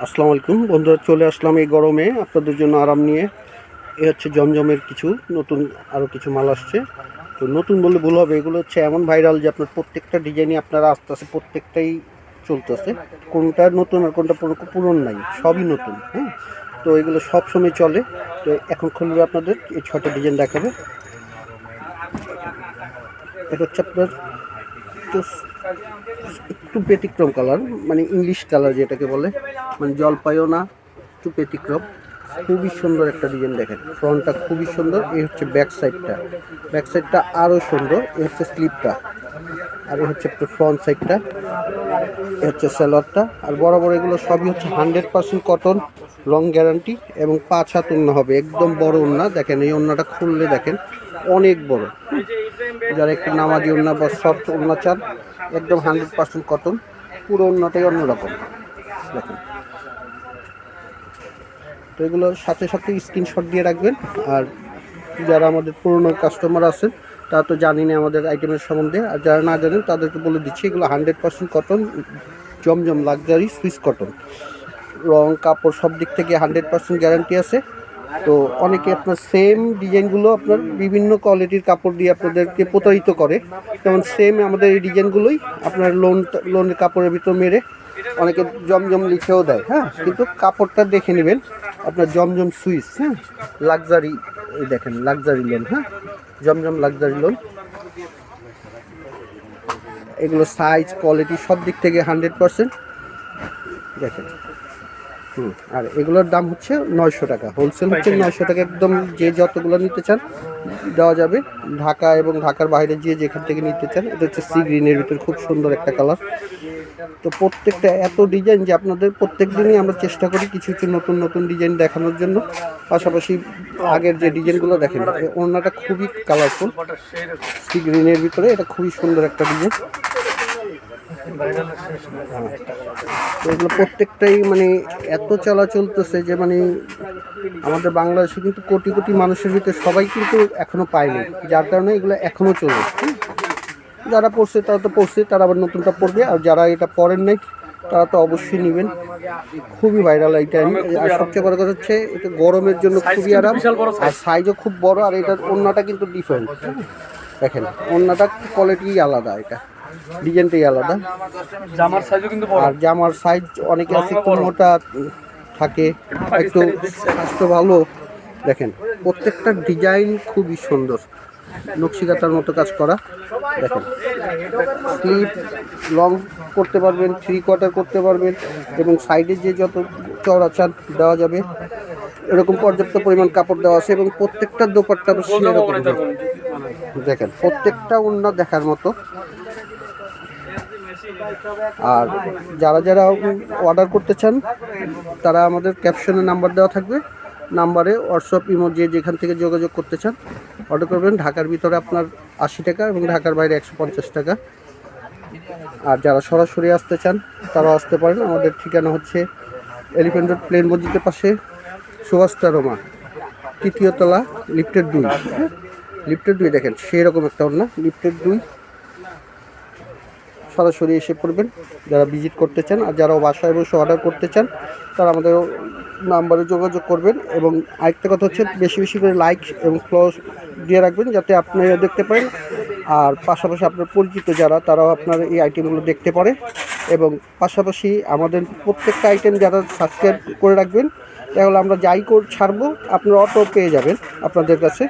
আসসালামু আলাইকুম বন্ধুরা, চলে আসলাম এই গরমে আপনাদের জন্য আরাম নিয়ে। এ হচ্ছে জমজমের কিছু নতুন আরও কিছু মাল আসছে। তো নতুন বললে ভুল হবে, এগুলো হচ্ছে এমন ভাইরাল যে আপনার প্রত্যেকটা ডিজাইনই আপনারা আস্তে আস্তে প্রত্যেকটাই চলতেছে। কোনটা নতুন আর কোনটা পুরনো নাই, সবই নতুন। হ্যাঁ, তো এগুলো সব সময় চলে। তো এখন খুলবে আপনাদের এই 6টা ডিজাইন দেখাবে। এটা হচ্ছে আপনার একটু ব্যতিক্রম কালার, মানে ইংলিশ কালার যেটাকে বলে, মানে জলপাইও না, একটু ব্যতিক্রম। খুবই সুন্দর একটা ডিজাইন দেখেন, ফ্রন্টটা খুবই সুন্দর। এই হচ্ছে ব্যাক সাইডটা আরও সুন্দর। এই হচ্ছে স্লিপটা, আর এই হচ্ছে আপনার ফ্রন্ট সাইডটা। এ হচ্ছে সালোয়ারটা। আর বরাবর এগুলো সবই হচ্ছে 100% কটন, লং গ্যারান্টি এবং 5 হাত ওড়না হবে, একদম বড় ওড়না। দেখেন এই ওড়নাটা খুললে দেখেন অনেক বড়। যারা একটু নামাজি ওড়না বা সফট ওড়না চান, একদম 100% কটন, পুরো ওড়নাটাই অন্যরকম দেখেন। তো এগুলো সাথে সাথে স্ক্রিনশট দিয়ে রাখবেন। আর যারা আমাদের পুরনো কাস্টমার আছেন তারা তো জানি না আমাদের আইটেমের সম্বন্ধে, আর যারা না জানেন তাদেরকে বলে দিচ্ছি, এগুলো 100% কটন, জমজম লাক্সারি সুইস কটন। রং কাপড় সব দিক থেকে 100% গ্যারান্টি আছে। তো অনেকে আপনার সেম ডিজাইনগুলো আপনার বিভিন্ন কোয়ালিটির কাপড় দিয়ে আপনাদেরকে প্রতারিত করে, যেমন সেম আমাদের এই ডিজাইনগুলোই আপনার লোনের কাপড়ের ভিতর মেরে অনেকে জমজম লিখেও দেয়। হ্যাঁ, কিন্তু কাপড়টা দেখে নেবেন আপনার জমজম সুইস। হ্যাঁ, লাক্সারি, এই দেখেন লাক্সারি লোন। হ্যাঁ, জমজম লাক্সারি লোন। এগুলো সাইজ কোয়ালিটি সব দিক থেকে 100% দেখেন। আর এগুলোর দাম হচ্ছে 900 টাকা, হোলসেল হচ্ছে 900 টাকা একদম। যে যতগুলো নিতে চান দেওয়া যাবে, ঢাকা এবং ঢাকার বাইরে যেখান থেকে নিতে চান। এটা হচ্ছে সি গ্রিনের ভিতর খুব সুন্দর একটা কালার। তো প্রত্যেকটা এত ডিজাইন যে আপনাদের প্রত্যেক দিনই আমরা চেষ্টা করি কিছু কিছু নতুন নতুন ডিজাইন দেখানোর জন্য। পাশাপাশি আগের যে ডিজাইনগুলো দেখেন, ওড়নাটা খুবই কালারফুল, সি গ্রিনের ভিতরে, এটা খুবই সুন্দর একটা ডিজাইন। তো এগুলো প্রত্যেকটাই মানে এত চলা চলতেছে যে মানে আমাদের বাংলাদেশে কিন্তু কোটি কোটি মানুষের ভিতরে সবাই কিন্তু এখনো পায়নি, যার কারণে এগুলো এখনো চলে। যারা পড়ছে তারা তো পড়ছে, তারা আবার নতুনটা পড়বে, আর যারা এটা পড়েন নাই তারা তো অবশ্যই নেবেন। খুবই ভাইরাল এইটা। আর সবচেয়ে বড় কথা হচ্ছে এটা গরমের জন্য খুবই আরাম, আর সাইজও খুব বড়। আর এটার ওড়নাটা কিন্তু ডিফারেন্ট দেখেন, ওড়নাটা কোয়ালিটি আলাদা, এটা ডিজাইনটাই আলাদা। জামার সাইজও কিন্তু বড়, আর জামার সাইজ অনেকে আছে একটু মোটা থাকে, একটু স্বাস্থ্য ভালো। দেখেন প্রত্যেকটা ডিজাইন খুবই সুন্দর, নকশিকাতার মতো কাজ করা। দেখেন স্লিপ লং করতে পারবেন, 3/4 করতে পারবেন, এবং সাইডে যে যত চওড়া চান দেওয়া যাবে, এরকম পর্যাপ্ত পরিমাণ কাপড় দেওয়া আছে। এবং প্রত্যেকটা দোপাট্টা সেরকম দেখেন, প্রত্যেকটা ওড়না দেখার মতো। আর যারা যারা অর্ডার করতে চান তারা আমাদের ক্যাপশনে নাম্বার দেওয়া থাকবে, নাম্বারে হোয়াটসঅ্যাপ ইমো যেখান থেকে যোগাযোগ করতে চান অর্ডার করবেন। ঢাকার ভিতরে আপনার 80 টাকা এবং ঢাকার বাইরে 150 টাকা। আর যারা সরাসরি আসতে চান তারাও আসতে পারেন। আমাদের ঠিকানা হচ্ছে এলিফ্যান্ট রোড, প্লেন মসজিদের পাশে, সুভাষটা রোমা, 3য় তলা, লিফটের 2। লিফটের 2 দেখেন সেরকম একটা ওড়না, লিফটের 2। সরাসরি এসে পড়বেন যারা ভিজিট করতে চান। আর যারা বাসায় বসে অর্ডার করতে চান তারা আমাদের নাম্বারে যোগাযোগ করবেন। এবং আরেকটা কথা হচ্ছে বেশি বেশি করে লাইক এবং ফলো দিয়ে রাখবেন যাতে আপনারা দেখতে পারেন, আর পাশাপাশি আপনার পরিচিত যারা তারাও আপনার এই আইটেমগুলো দেখতে পারে। এবং পাশাপাশি আমাদের প্রত্যেকটা আইটেম যারা সাবস্ক্রাইব করে রাখবেন, তাহলে আমরা যাই ছাড়বো আপনারা অটো পেয়ে যাবেন আপনাদের কাছে।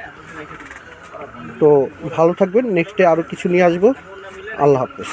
তো ভালো থাকবেন, নেক্সটে আরও কিছু নিয়ে আসবো। আল্লাহ হাফেজ।